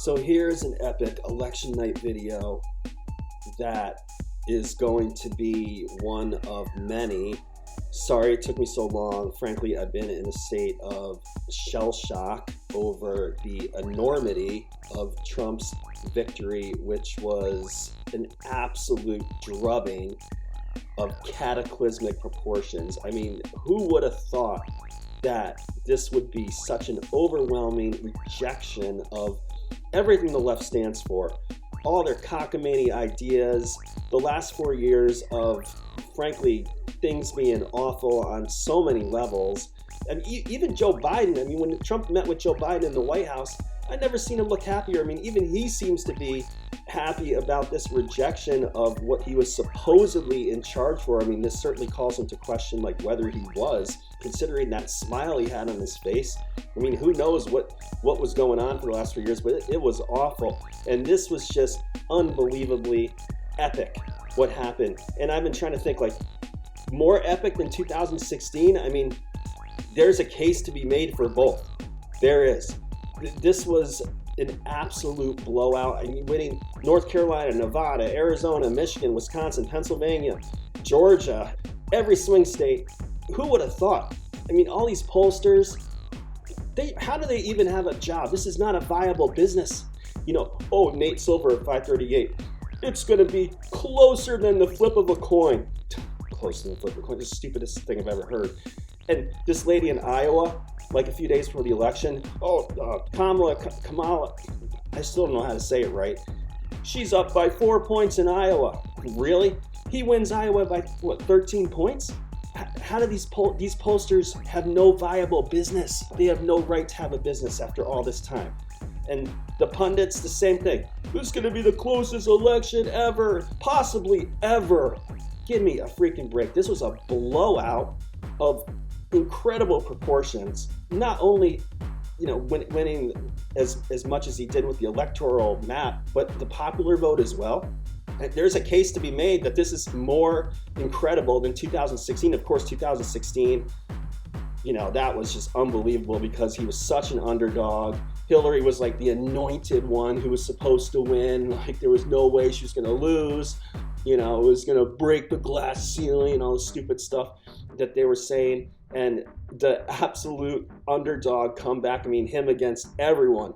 So here's an epic election night video that is going to be one of many. Sorry it took me so long. Frankly, I've been in a state of shell shock over the enormity of Trump's victory, which was an absolute drubbing of cataclysmic proportions. I mean, who would have thought that this would be such an overwhelming rejection of everything the left stands for, all their cockamamie ideas, the last 4 years of, frankly, things being awful on so many levels. And even Joe Biden, I mean, when Trump met with Joe Biden in the White House, I've never seen him look happier. I mean, even he seems to be happy about this rejection of what he was supposedly in charge for. I mean, this certainly calls into question, like, whether he was, considering that smile he had on his face. I mean, who knows what was going on for the last 3 years, but it was awful. And this was just unbelievably epic, what happened. And I've been trying to think, like, more epic than 2016? I mean, there's a case to be made for both. There is. This was an absolute blowout. I mean, winning North Carolina, Nevada, Arizona, Michigan, Wisconsin, Pennsylvania, Georgia, every swing state. Who would have thought? I mean, all these pollsters, how do they even have a job? This is not a viable business. You know, oh, Nate Silver at 538. It's going to be closer than the flip of a coin. Closer than the flip of a coin. This is the stupidest thing I've ever heard. And this lady in Iowa, like a few days before the election, Kamala, I still don't know how to say it right. She's up by 4 points in Iowa. Really? He wins Iowa by, 13 points? How do these pollsters have no viable business? They have no right to have a business after all this time. And the pundits, the same thing. This is going to be the closest election ever, possibly ever. Give me a freaking break. This was a blowout of incredible proportions. Not only, winning as much as he did with the electoral map, but the popular vote as well. And there's a case to be made that this is more incredible than 2016. Of course, 2016, that was just unbelievable because he was such an underdog. Hillary was like the anointed one who was supposed to win. Like, there was no way she was going to lose. It was going to break the glass ceiling and all the stupid stuff that they were saying. And the absolute underdog comeback, I mean, him against everyone,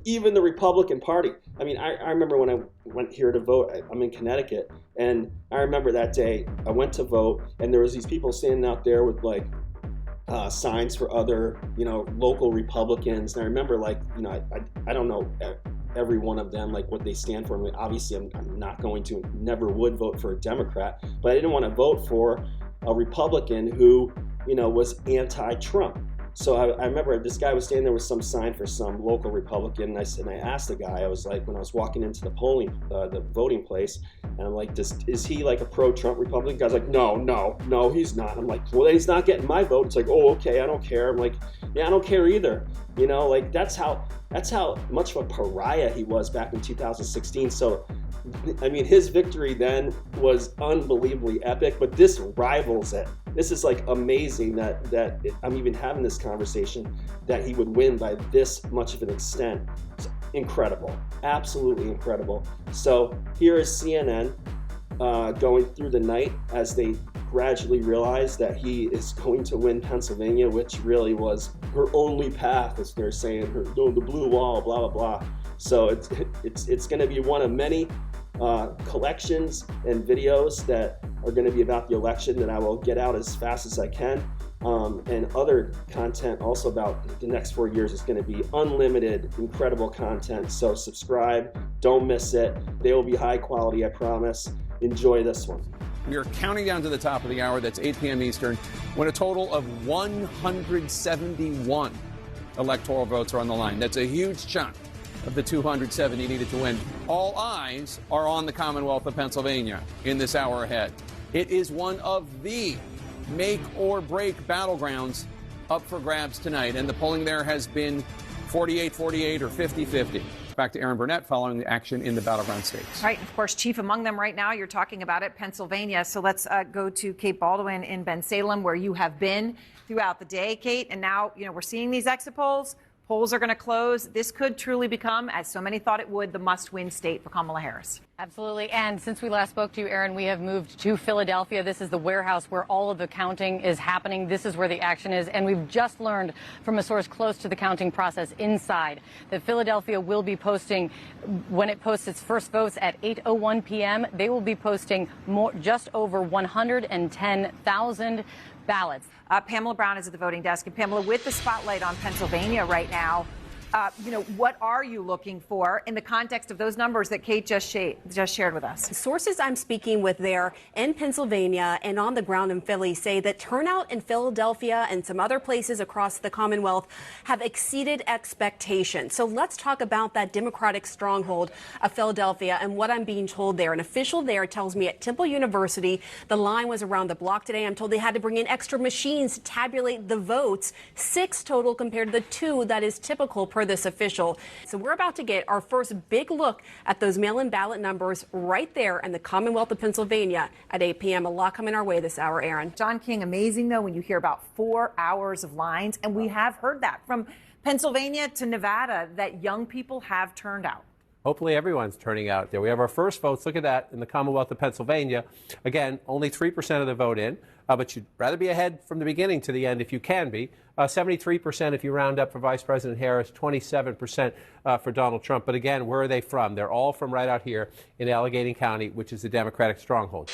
even the Republican Party. I mean, I remember when I went here to vote, I'm in Connecticut, and I remember that day I went to vote, and there was these people standing out there with like signs for other, local Republicans. And I remember, like, I don't know every one of them, like what they stand for. I mean, obviously I'm not going to, never would vote for a Democrat, but I didn't want to vote for a Republican who, was anti-Trump. So I remember this guy was standing there with some sign for some local Republican, and I asked the guy, I was like, when I was walking into the voting place, and I'm like, is he like a pro-Trump Republican? The guy's like, no, he's not. I'm like, well, he's not getting my vote. It's like, oh, okay, I don't care. I'm like, yeah, I don't care either. Like that's how much of a pariah he was back in 2016. So, I mean, his victory then was unbelievably epic, but this rivals it. This is like amazing that I'm even having this conversation, that he would win by this much of an extent. It's incredible, absolutely incredible. So here is CNN going through the night as they gradually realize that he is going to win Pennsylvania, which really was her only path, as they're saying, the blue wall, blah, blah, blah. So it's going to be one of many collections and videos that are going to be about the election that I will get out as fast as I can. And other content also about the next 4 years is going to be unlimited, incredible content. So subscribe, don't miss it. They will be high quality, I promise. Enjoy this one. We are counting down to the top of the hour. That's 8 p.m. Eastern, when a total of 171 electoral votes are on the line. That's a huge chunk of the 270 needed to win. All eyes are on the Commonwealth of Pennsylvania in this hour ahead. It is one of the make or break battlegrounds up for grabs tonight, and the polling there has been 48-48 or 50-50. Back to Aaron Burnett following the action in the battleground states. Right, and of course, chief among them right now, you're talking about it, Pennsylvania. So let's go to Kate Baldwin in Bensalem, where you have been throughout the day, Kate. And now, we're seeing these exit polls polls are going to close. This could truly become, as so many thought it would, the must-win state for Kamala Harris. Absolutely. And since we last spoke to you, Aaron, we have moved to Philadelphia. This is the warehouse where all of the counting is happening. This is where the action is. And we've just learned from a source close to the counting process inside that Philadelphia will be posting, when it posts its first votes at 8:01 p.m., they will be posting just over 110,000 ballots. Pamela Brown is at the voting desk. And Pamela, with the spotlight on Pennsylvania right now, what are you looking for in the context of those numbers that Kate just shared with us? Sources I'm speaking with there in Pennsylvania and on the ground in Philly say that turnout in Philadelphia and some other places across the Commonwealth have exceeded expectations. So let's talk about that Democratic stronghold of Philadelphia and what I'm being told there. An official there tells me at Temple University, the line was around the block today. I'm told they had to bring in extra machines to tabulate the votes, 6 total compared to the 2 that is typical per this official. So we're about to get our first big look at those mail-in ballot numbers right there in the Commonwealth of Pennsylvania at 8 p.m. A lot coming our way this hour, Aaron. John King, amazing, though, when you hear about 4 hours of lines. And we have heard that from Pennsylvania to Nevada, that young people have turned out. Hopefully everyone's turning out there. We have our first votes. Look at that in the Commonwealth of Pennsylvania. Again, only 3% of the vote in, but you'd rather be ahead from the beginning to the end if you can be. 73% if you round up for Vice President Harris, 27% for Donald Trump. But again, where are they from? They're all from right out here in Allegheny County, which is the Democratic stronghold.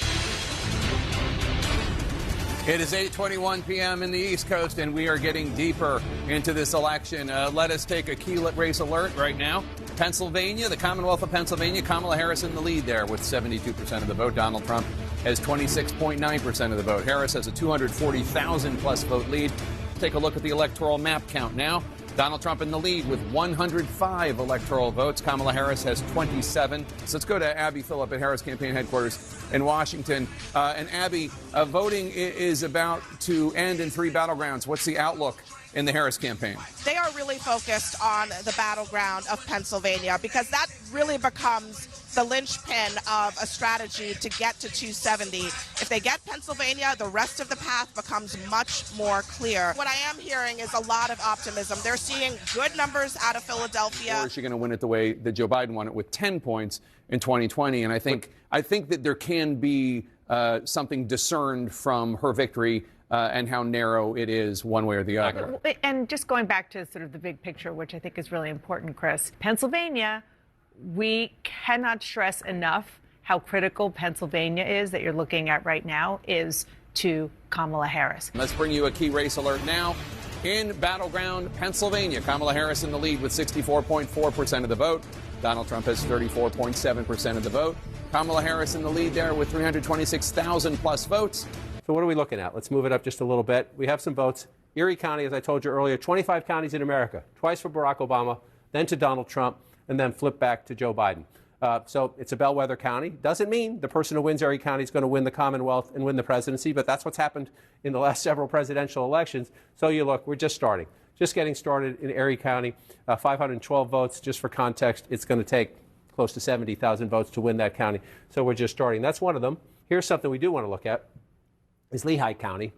It is 8:21 p.m. in the East Coast, and we are getting deeper into this election. Let us take a key race alert right now. Pennsylvania, the Commonwealth of Pennsylvania, Kamala Harris in the lead there with 72% of the vote. Donald Trump has 26.9% of the vote. Harris has a 240,000-plus vote lead. Take a look at the electoral map count now. Donald Trump in the lead with 105 electoral votes. Kamala Harris has 27. So let's go to Abby Phillip at Harris Campaign Headquarters in Washington. And Abby, voting is about to end in 3 battlegrounds. What's the outlook in the Harris campaign? They are really focused on the battleground of Pennsylvania because that really becomes the linchpin of a strategy to get to 270. If they get Pennsylvania, the rest of the path becomes much more clear. What I am hearing is a lot of optimism. They're seeing good numbers out of Philadelphia. Or is she going to win it the way that Joe Biden won it with 10 points in 2020? And I think that there can be something discerned from her victory and how narrow it is one way or the other. And just going back to sort of the big picture, which I think is really important, Chris, Pennsylvania, we cannot stress enough how critical Pennsylvania is that you're looking at right now is to Kamala Harris. Let's bring you a key race alert now. In battleground Pennsylvania, Kamala Harris in the lead with 64.4% of the vote. Donald Trump has 34.7% of the vote. Kamala Harris in the lead there with 326,000-plus votes. So what are we looking at? Let's move it up just a little bit. We have some votes. Erie County, as I told you earlier, 25 counties in America, twice for Barack Obama, then to Donald Trump, and then flip back to Joe Biden. So it's a bellwether county. Doesn't mean the person who wins Erie County is going to win the Commonwealth and win the presidency, but that's what's happened in the last several presidential elections. So you look, we're just starting. Just getting started in Erie County, 512 votes. Just for context, it's going to take close to 70,000 votes to win that county. So we're just starting. That's one of them. Here's something we do want to look at, is Lehigh County.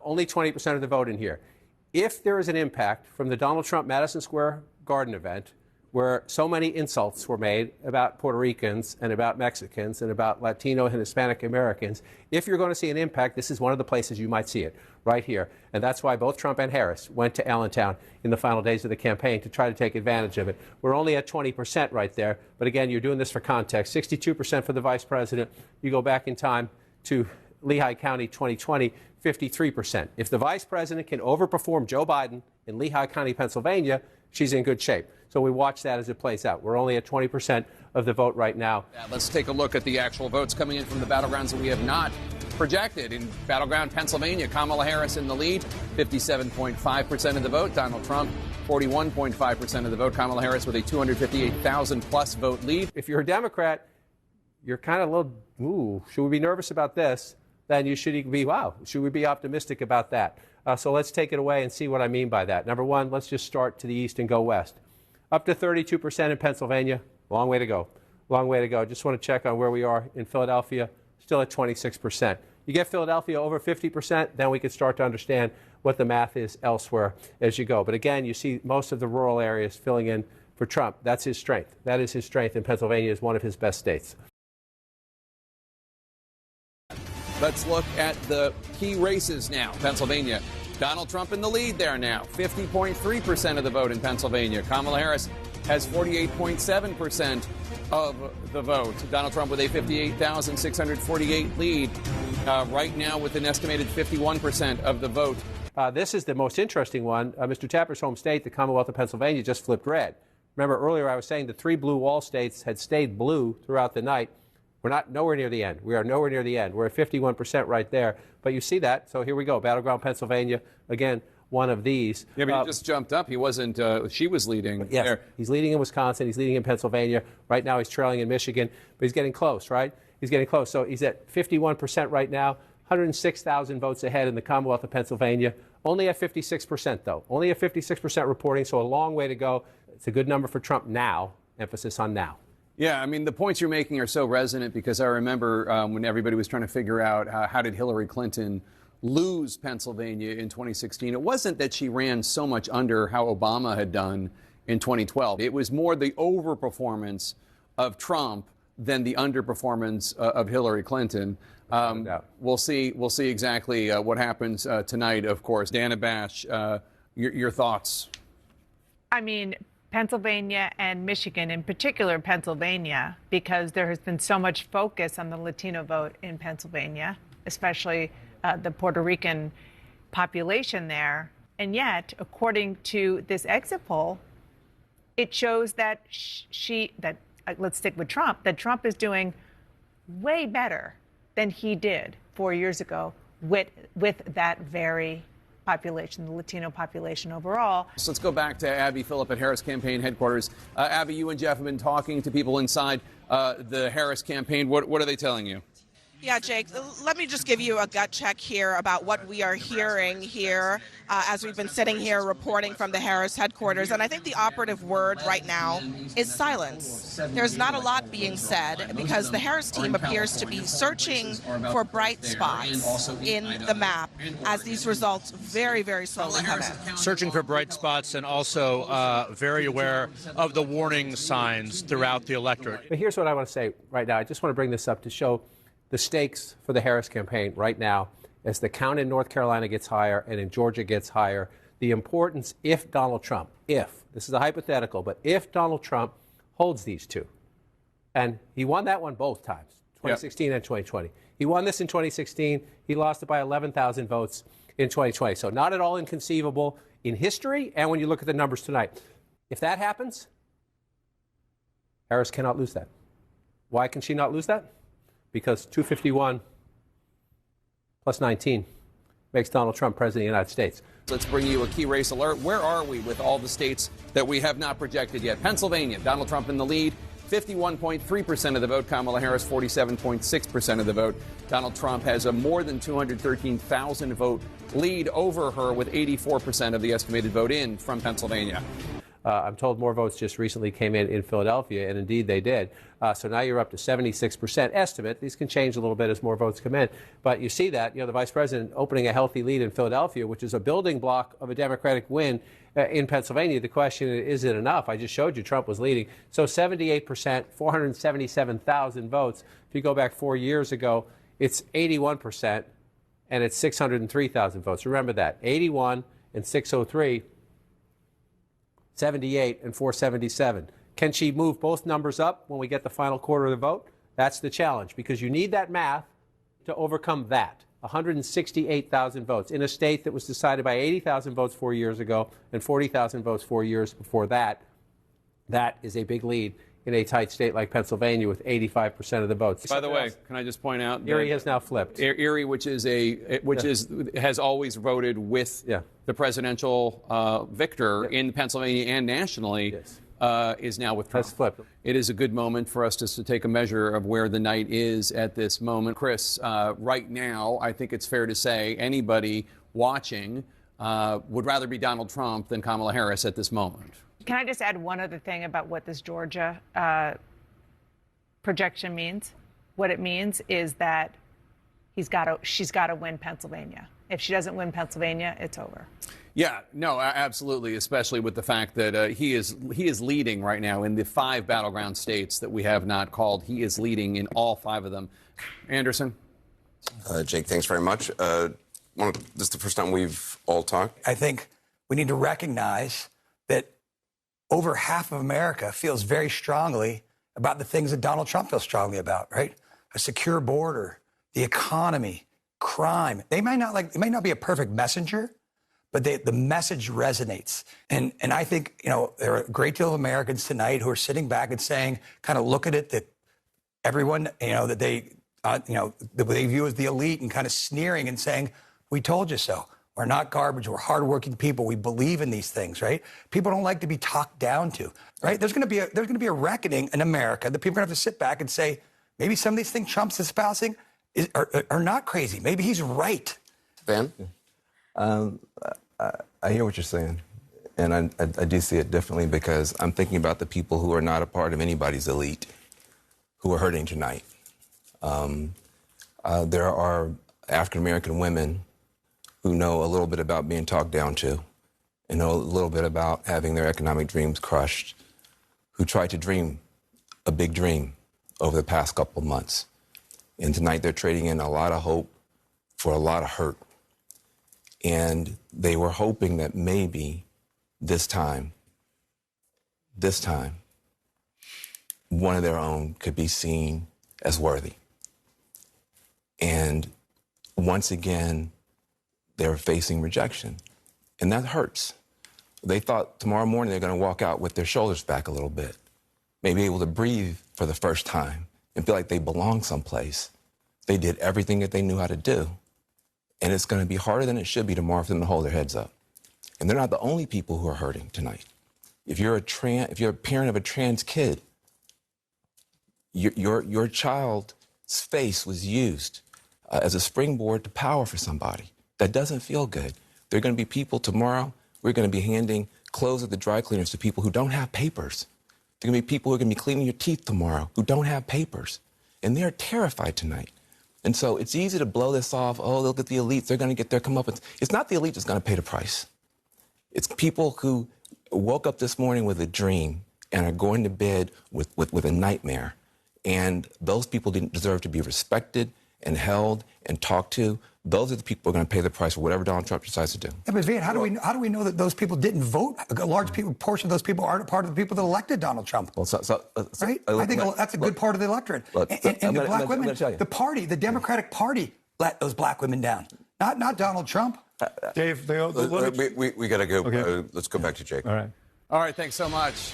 Only 20% of the vote in here. If there is an impact from the Donald Trump Madison Square Garden event, where so many insults were made about Puerto Ricans and about Mexicans and about Latino and Hispanic Americans, if you're going to see an impact, this is one of the places you might see it, right here. And that's why both Trump and Harris went to Allentown in the final days of the campaign to try to take advantage of it. We're only at 20% right there. But again, you're doing this for context. 62% for the vice president. You go back in time to Lehigh County 2020, 53%. If the vice president can overperform Joe Biden in Lehigh County, Pennsylvania, she's in good shape. So we watch that as it plays out. We're only at 20% of the vote right now. Let's take a look at the actual votes coming in from the battlegrounds that we have not projected. In battleground Pennsylvania, Kamala Harris in the lead, 57.5% of the vote. Donald Trump, 41.5% of the vote. Kamala Harris with a 258,000-plus vote lead. If you're a Democrat, you're kind of a little, should we be nervous about this? Then you should be, should we be optimistic about that? So let's take it away and see what I mean by that. Number one, let's just start to the east and go west. Up to 32% in Pennsylvania. Long way to go. Long way to go. Just want to check on where we are in Philadelphia. Still at 26%. You get Philadelphia over 50%, then we can start to understand what the math is elsewhere as you go. But again, you see most of the rural areas filling in for Trump. That's his strength. That is his strength, and Pennsylvania is one of his best states. Let's look at the key races now. Pennsylvania, Donald Trump in the lead there now, 50.3% of the vote in Pennsylvania. Kamala Harris has 48.7% of the vote. Donald Trump with a 58,648 lead right now with an estimated 51% of the vote. This is the most interesting one. Mr. Tapper's home state, the Commonwealth of Pennsylvania, just flipped red. Remember earlier I was saying the 3 blue wall states had stayed blue throughout the night. We're not nowhere near the end. We are nowhere near the end. We're at 51% right there. But you see that. So here we go. Battleground Pennsylvania, again, one of these. Yeah, but he just jumped up. He wasn't, she was leading. Yes, there. He's leading in Wisconsin. He's leading in Pennsylvania. Right now he's trailing in Michigan. But he's getting close, right? He's getting close. So he's at 51% right now, 106,000 votes ahead in the Commonwealth of Pennsylvania. Only at 56%, though. Only at 56% reporting, so a long way to go. It's a good number for Trump now. Emphasis on now. Yeah, I mean, the points you're making are so resonant because I remember when everybody was trying to figure out how did Hillary Clinton lose Pennsylvania in 2016. It wasn't that she ran so much under how Obama had done in 2012. It was more the overperformance of Trump than the underperformance of Hillary Clinton. We'll see exactly what happens tonight, of course. Dana Bash, your thoughts? I mean, Pennsylvania and Michigan, in particular Pennsylvania, because there has been so much focus on the Latino vote in Pennsylvania, especially the Puerto Rican population there. And yet, according to this exit poll, it shows that let's stick with Trump, that Trump is doing way better than he did 4 years ago with that very population, the Latino population overall. So let's go back to Abby Phillip at Harris Campaign headquarters. Abby, you and Jeff have been talking to people inside the Harris campaign. What are they telling you? Yeah, Jake, let me just give you a gut check here about what we are hearing here as we've been sitting here reporting from the Harris headquarters. And I think the operative word right now is silence. There's not a lot being said because the Harris team appears to be searching for bright spots in the map as these results very, very slowly come in. Searching for bright spots and also very aware of the warning signs throughout the electorate. But here's what I want to say right now. I just want to bring this up to show the stakes for the Harris campaign right now as the count in North Carolina gets higher and in Georgia gets higher. The importance if Donald Trump, this is a hypothetical, but if Donald Trump holds these two, and he won that one both times, 2016 and 2020. He won this in 2016. He lost it by 11,000 votes in 2020. So not at all inconceivable in history and when you look at the numbers tonight. If that happens, Harris cannot lose that. Why can she not lose that? Because 251 plus 19 makes Donald Trump president of the United States. Let's bring you a key race alert. Where are we with all the states that we have not projected yet? Pennsylvania, Donald Trump in the lead, 51.3% of the vote. Kamala Harris, 47.6% of the vote. Donald Trump has a more than 213,000 vote lead over her with 84% of the estimated vote in from Pennsylvania. I'm told more votes just recently came in Philadelphia, and indeed they did. So now you're up to 76% estimate. These can change a little bit as more votes come in. But you see that, the vice president opening a healthy lead in Philadelphia, which is a building block of a Democratic win in Pennsylvania. The question is it enough? I just showed you Trump was leading. So 78%, 477,000 votes. If you go back 4 years ago, it's 81%, and it's 603,000 votes. Remember that, 81 and 603. 78 and 477. Can she move both numbers up when we get the final quarter of the vote? That's the challenge, because you need that math to overcome that. 168,000 votes in a state that was decided by 80,000 votes 4 years ago and 40,000 votes 4 years before that. That is a big lead in a tight state like Pennsylvania with 85% of the votes. By the way, can I just point out Erie has now flipped. Erie, which has always voted with the presidential victor in Pennsylvania and nationally, is now with Trump. Has flipped. It is a good moment for us just to take a measure of where the night is at this moment. Chris, right now, I think it's fair to say anybody watching would rather be Donald Trump than Kamala Harris at this moment. Can I just add one other thing about what this Georgia projection means? What it means is that she's got to win Pennsylvania. If she doesn't win Pennsylvania, it's over. Yeah, no, absolutely, especially with the fact that he is leading right now in the 5 battleground states that we have not called. He is leading in all 5 of them. Anderson? Jake, thanks very much. This is the first time we've all talked. I think we need to recognize that over half of America feels very strongly about the things that Donald Trump feels strongly about, right? A secure border, the economy, crime. It may not be a perfect messenger, but the message resonates. And I think, there are a great deal of Americans tonight who are sitting back and saying, kind of look at it, that everyone, that they view as the elite and kind of sneering and saying, we told you so. We're not garbage. We're hardworking people. We believe in these things, right? People don't like to be talked down to, right? There's going to be a reckoning in America that people are going to have to sit back and say, maybe some of these things Trump's espousing are not crazy. Maybe he's right. Ben? I hear what you're saying, and I do see it differently because I'm thinking about the people who are not a part of anybody's elite who are hurting tonight. There are African-American women who know a little bit about being talked down to and know a little bit about having their economic dreams crushed, who tried to dream a big dream over the past couple of months. And tonight they're trading in a lot of hope for a lot of hurt. And they were hoping that maybe this time, one of their own could be seen as worthy. And once again, they're facing rejection. And that hurts. They thought tomorrow morning they're going to walk out with their shoulders back a little bit, maybe able to breathe for the first time and feel like they belong someplace. They did everything that they knew how to do. And it's going to be harder than it should be tomorrow for them to hold their heads up. And they're not the only people who are hurting tonight. If you're a parent of a trans kid, your child's face was used as a springboard to power for somebody. That doesn't feel good. There are going to be people tomorrow, we're going to be handing clothes at the dry cleaners to people who don't have papers. There are going to be people who are going to be cleaning your teeth tomorrow who don't have papers. And they're terrified tonight. And so it's easy to blow this off. Oh, look at the elites. They're going to get their comeuppance. It's not the elite that's going to pay the price. It's people who woke up this morning with a dream and are going to bed with a nightmare. And those people didn't deserve to be respected and held and talked to. Those are the people who are going to pay the price for whatever Donald Trump decides to do. Yeah, but Van, how do we know that those people didn't vote? A large portion of those people aren't a part of the people that elected Donald Trump. Well, right? I think that's a good part of the electorate. And the black women, the party, the Democratic Party, let those black women down. Not Donald Trump. Dave, we got to go. Okay. Let's go back to Jake. All right, thanks so much.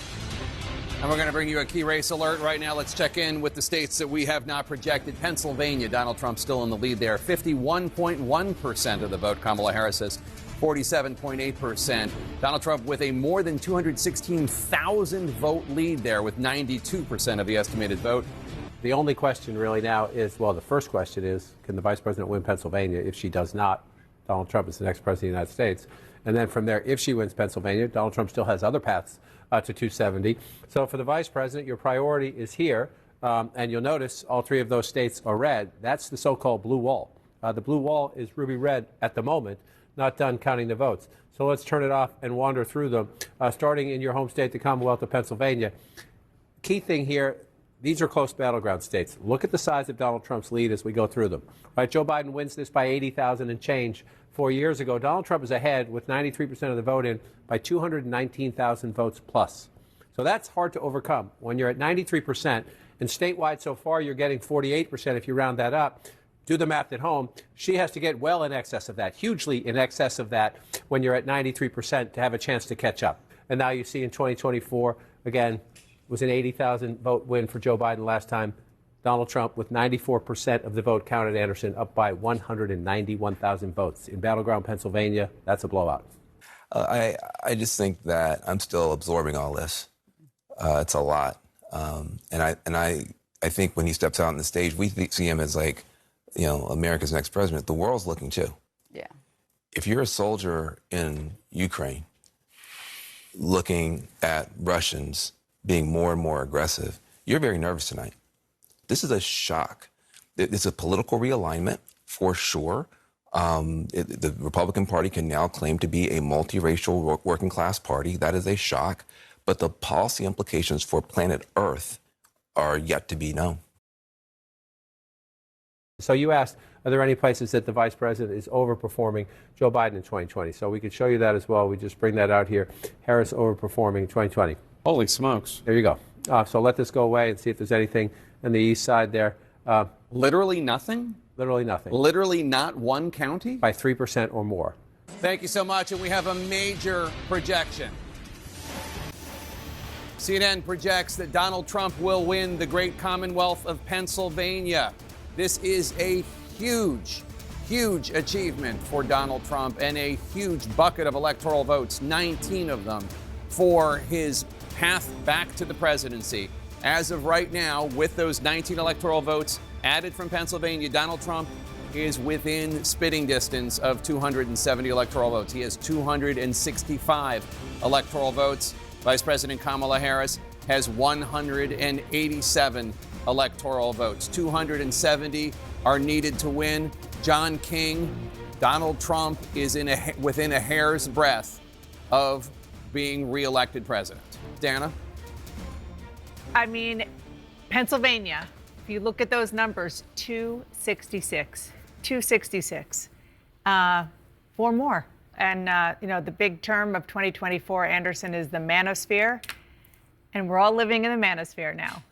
And we're going to bring you a key race alert right now. Let's check in with the states that we have not projected. Pennsylvania, Donald Trump still in the lead there. 51.1% of the vote. Kamala Harris has 47.8%. Donald Trump with a more than 216,000 vote lead there with 92% of the estimated vote. The only question really now is, well, the first question is, can the vice president win Pennsylvania? If she does not, Donald Trump is the next president of the United States. And then from there, if she wins Pennsylvania, Donald Trump still has other paths to 270. So for the vice president, your priority is here. And you'll notice all 3 of those states are red. That's the so-called blue wall. The blue wall is ruby red at the moment, not done counting the votes. So let's turn it off and wander through them, starting in your home state, the Commonwealth of Pennsylvania. Key thing here, these are close battleground states. Look at the size of Donald Trump's lead as we go through them. Right, Joe Biden wins this by 80,000 and change. 4 years ago, Donald Trump is ahead with 93% of the vote in by 219,000 votes plus. So that's hard to overcome. When you're at 93%, and statewide so far you're getting 48% if you round that up. Do the math at home. She has to get well in excess of that, hugely in excess of that when you're at 93% to have a chance to catch up. And now you see in 2024, again, it was an 80,000 vote win for Joe Biden last time. Donald Trump with 94% of the vote counted, Anderson, up by 191,000 votes. In battleground Pennsylvania, that's a blowout. I just think that I'm still absorbing all this. It's a lot. And I think when he steps out on the stage, we see him as like, America's next president. The world's looking too. Yeah. If you're a soldier in Ukraine looking at Russians being more and more aggressive, you're very nervous tonight. This is a shock. It's a political realignment. for sure. The Republican Party can now claim to be a multiracial working class party. That is a shock. But the policy implications for planet Earth are yet to be known. So you asked, are there any places that the vice president is overperforming Joe Biden in 2020? So we could show you that as well. We just bring that out here. Harris overperforming in 2020. Holy smokes. There you go. So let this go away and see if there's anything on the east side there. Literally nothing? Literally nothing. Literally not one county? By 3% or more. Thank you so much. And we have a major projection. CNN projects that Donald Trump will win the great Commonwealth of Pennsylvania. This is a huge, huge achievement for Donald Trump and a huge bucket of electoral votes, 19 of them, for his path back to the presidency. As of right now, with those 19 electoral votes added from Pennsylvania, Donald Trump is within spitting distance of 270 electoral votes. He has 265 electoral votes. Vice President Kamala Harris has 187 electoral votes. 270 are needed to win. John King, Donald Trump is within a hair's breadth of being reelected president. Dana? I mean, Pennsylvania, if you look at those numbers, 266. 266. 4 more. And, the big term of 2024, Anderson, is the manosphere. And we're all living in the manosphere now.